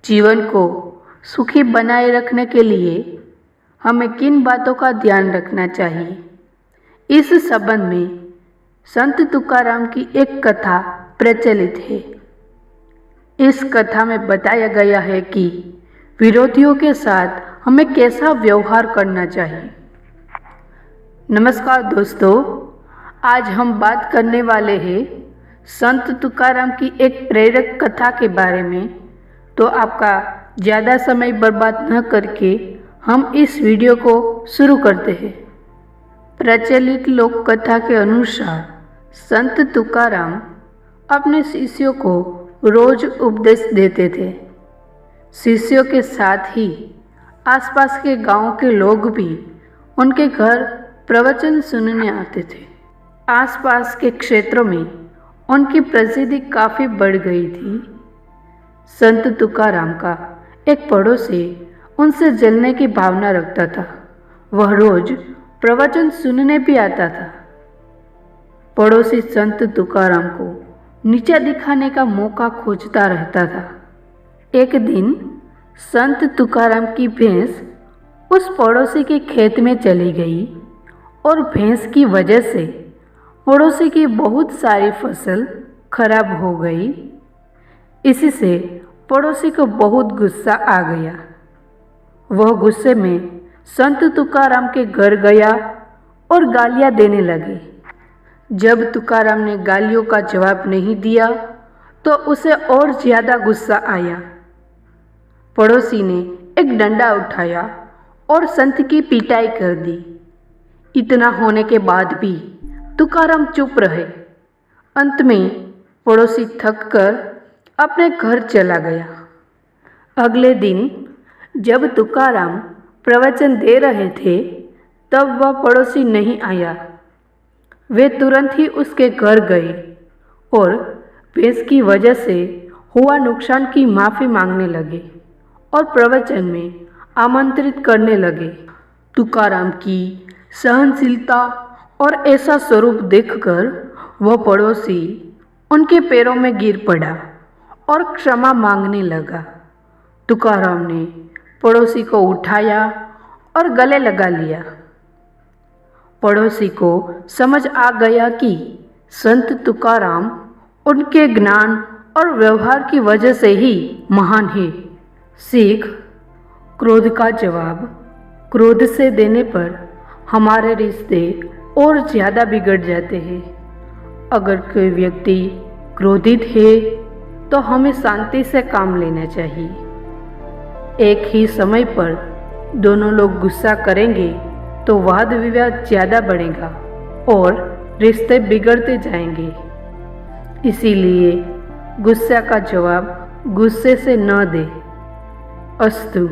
जीवन को सुखी बनाए रखने के लिए हमें किन बातों का ध्यान रखना चाहिए। इस संबंध में संत तुकाराम की एक कथा प्रचलित है। इस कथा में बताया गया है कि विरोधियों के साथ हमें कैसा व्यवहार करना चाहिए। नमस्कार दोस्तों, आज हम बात करने वाले हैं संत तुकाराम की एक प्रेरक कथा के बारे में। तो आपका ज़्यादा समय बर्बाद न करके हम इस वीडियो को शुरू करते हैं। प्रचलित लोक कथा के अनुसार संत तुकाराम अपने शिष्यों को रोज उपदेश देते थे। शिष्यों के साथ ही आसपास के गांव के लोग भी उनके घर प्रवचन सुनने आते थे। आसपास के क्षेत्रों में उनकी प्रसिद्धि काफ़ी बढ़ गई थी। संत तुकाराम का एक पड़ोसी उनसे जलने की भावना रखता था। वह रोज प्रवचन सुनने भी आता था। पड़ोसी संत तुकाराम को नीचा दिखाने का मौका खोजता रहता था। एक दिन संत तुकाराम की भैंस उस पड़ोसी के खेत में चली गई और भैंस की वजह से पड़ोसी की बहुत सारी फसल खराब हो गई। इसी से पड़ोसी को बहुत गुस्सा आ गया। वह गुस्से में संत तुकाराम के घर गया और गालियां देने लगे। जब तुकाराम ने गालियों का जवाब नहीं दिया तो उसे और ज़्यादा गुस्सा आया। पड़ोसी ने एक डंडा उठाया और संत की पिटाई कर दी। इतना होने के बाद भी तुकाराम चुप रहे। अंत में पड़ोसी थक कर अपने घर चला गया। अगले दिन जब तुकाराम प्रवचन दे रहे थे तब वह पड़ोसी नहीं आया। वे तुरंत ही उसके घर गए और भैंस की वजह से हुआ नुकसान की माफ़ी मांगने लगे और प्रवचन में आमंत्रित करने लगे। तुकाराम की सहनशीलता और ऐसा स्वरूप देखकर वह पड़ोसी उनके पैरों में गिर पड़ा और क्षमा मांगने लगा। तुकाराम ने पड़ोसी को उठाया और गले लगा लिया। पड़ोसी को समझ आ गया कि संत तुकाराम उनके ज्ञान और व्यवहार की वजह से ही महान है। सीख: क्रोध का जवाब क्रोध से देने पर हमारे रिश्ते और ज़्यादा बिगड़ जाते हैं। अगर कोई व्यक्ति क्रोधित है तो हमें शांति से काम लेना चाहिए। एक ही समय पर दोनों लोग गुस्सा करेंगे तो वाद विवाद ज़्यादा बढ़ेगा और रिश्ते बिगड़ते जाएंगे। इसीलिए गुस्सा का जवाब गुस्से से न दे। अस्तु।